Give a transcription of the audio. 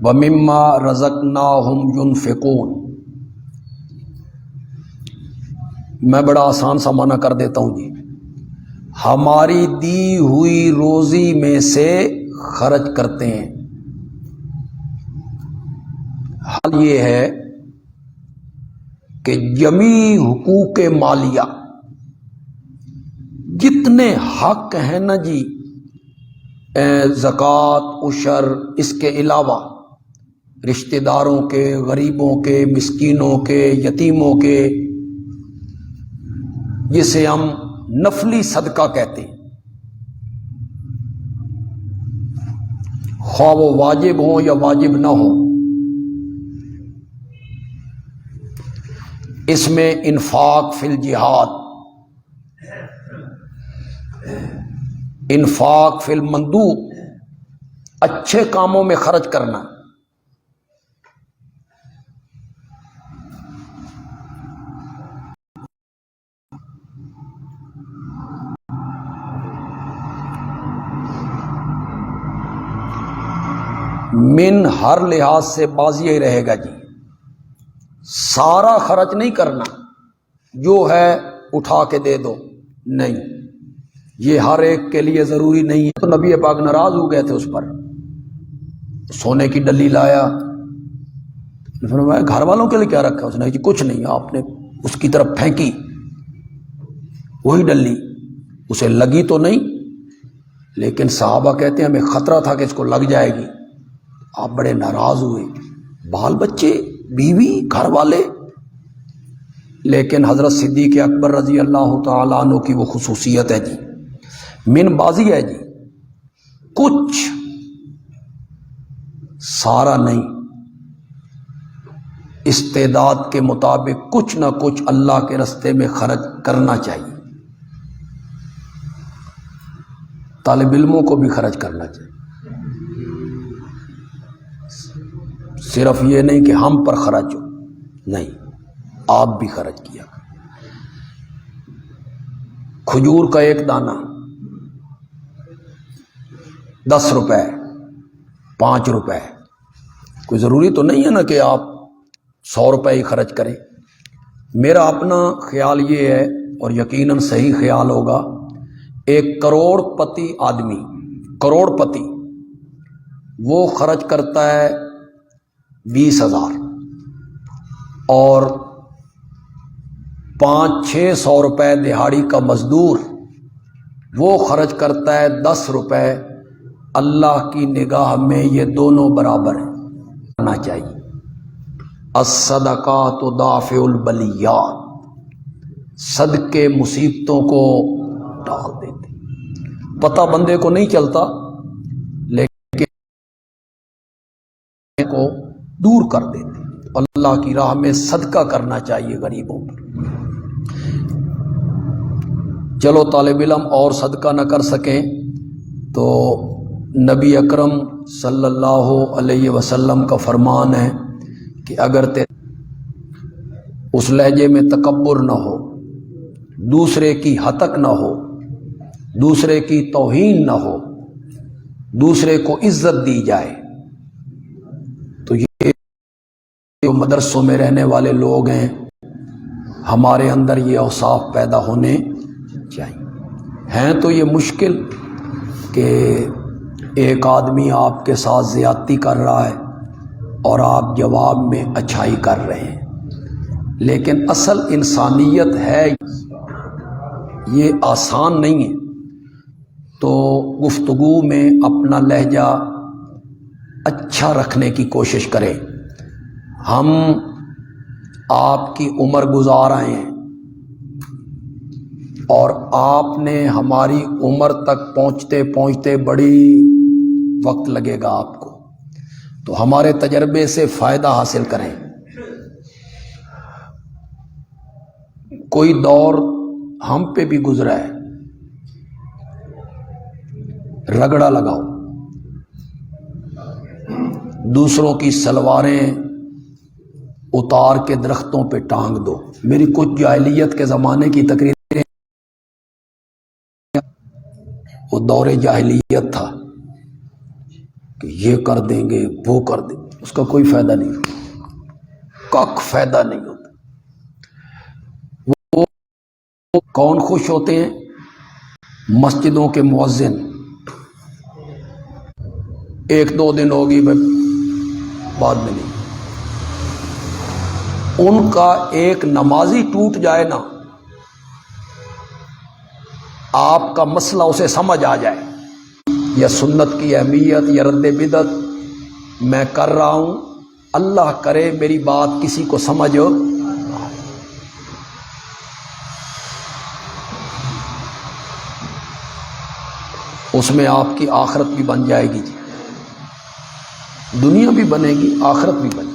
وَمِمَّا رَزَقْنَاهُمْ يُنْفِقُونَ۔ میں بڑا آسان سا معنی کر دیتا ہوں جی، ہماری دی ہوئی روزی میں سے خرچ کرتے ہیں۔ حال یہ ہے کہ جمیع حقوق مالیہ، جتنے حق ہیں نا جی، زکوٰۃ، عشر، اس کے علاوہ رشتہ داروں کے، غریبوں کے، مسکینوں کے، یتیموں کے، جسے ہم نفلی صدقہ کہتے ہیں، خواہ وہ واجب ہوں یا واجب نہ ہوں، اس میں انفاق فی الجہاد، انفاق فی المندوب، اچھے کاموں میں خرچ کرنا، من ہر لحاظ سے بازی ہی رہے گا جی، سارا خرچ نہیں کرنا، جو ہے اٹھا کے دے دو، نہیں، یہ ہر ایک کے لیے ضروری نہیں ہے۔ تو نبی پاک ناراض ہو گئے تھے اس پر، سونے کی ڈلی لایا، فرمایا گھر والوں کے لیے کیا رکھا؟ اس نے کہا کچھ نہیں، آپ نے اس کی طرف پھینکی وہی ڈلی، اسے لگی تو نہیں، لیکن صحابہ کہتے ہیں ہمیں خطرہ تھا کہ اس کو لگ جائے گی، آپ بڑے ناراض ہوئے، بال بچے، بیوی، گھر والے، لیکن حضرت صدیق اکبر رضی اللہ تعالیٰ عنہ کی وہ خصوصیت ہے جی، من بازی ہے جی، کچھ، سارا نہیں، استعداد کے مطابق کچھ نہ کچھ اللہ کے راستے میں خرچ کرنا چاہیے، طالب علموں کو بھی خرچ کرنا چاہیے، صرف یہ نہیں کہ ہم پر خرچ ہو، نہیں، آپ بھی خرچ کیا۔ کھجور کا ایک دانہ 10 روپے، 5 روپے، کوئی ضروری تو نہیں ہے نا کہ آپ 100 روپے ہی خرچ کریں۔ میرا اپنا خیال یہ ہے، اور یقیناً صحیح خیال ہوگا، ایک کروڑ پتی آدمی، کروڑ پتی، وہ خرچ کرتا ہے 20,000، اور 500-600 روپے دہاڑی کا مزدور وہ خرچ کرتا ہے 10 روپے، اللہ کی نگاہ میں یہ دونوں برابر ہیں، کرنا چاہیے۔ الصدقات تدافع البلیات، صدقے مصیبتوں کو ٹال دیتے، پتہ بندے کو نہیں چلتا لیکن کو دور کر دیتے۔ اللہ کی راہ میں صدقہ کرنا چاہیے غریبوں پر۔ چلو طالب علم اور صدقہ نہ کر سکیں تو نبی اکرم صلی اللہ علیہ وسلم کا فرمان ہے کہ اگر اس لہجے میں تکبر نہ ہو، دوسرے کی ہتک نہ ہو، دوسرے کی توہین نہ ہو، دوسرے کو عزت دی جائے، تو یہ جو مدرسوں میں رہنے والے لوگ ہیں، ہمارے اندر یہ اوصاف پیدا ہونے چاہیے۔ ہیں تو یہ مشکل کہ ایک آدمی آپ کے ساتھ زیادتی کر رہا ہے اور آپ جواب میں اچھائی کر رہے ہیں، لیکن اصل انسانیت ہے، یہ آسان نہیں ہے۔ تو گفتگو میں اپنا لہجہ اچھا رکھنے کی کوشش کریں۔ ہم آپ کی عمر گزار آئے ہیں اور آپ نے ہماری عمر تک پہنچتے پہنچتے بڑی وقت لگے گا آپ کو، تو ہمارے تجربے سے فائدہ حاصل کریں۔ کوئی دور ہم پہ بھی گزرا ہے، رگڑا لگاؤ، دوسروں کی سلواریں اتار کے درختوں پہ ٹانگ دو۔ میری کچھ جاہلیت کے زمانے کی تقریریں، وہ دور جاہلیت تھا کہ یہ کر دیں گے، وہ کر دیں گے، اس کا کوئی فائدہ نہیں ہوتا، کک فائدہ نہیں ہوتا۔ وہ کون خوش ہوتے ہیں؟ مسجدوں کے مؤذن، 1-2 دن ہوگی بعد میں نہیں، ان کا ایک نمازی ٹوٹ جائے نا، آپ کا مسئلہ اسے سمجھ آ جائے، یا سنت کی اہمیت یا رد بدعت میں کر رہا ہوں، اللہ کرے میری بات کسی کو سمجھ، اس میں آپ کی آخرت بھی بن جائے گی جی، دنیا بھی بنے گی، آخرت بھی بنے گی۔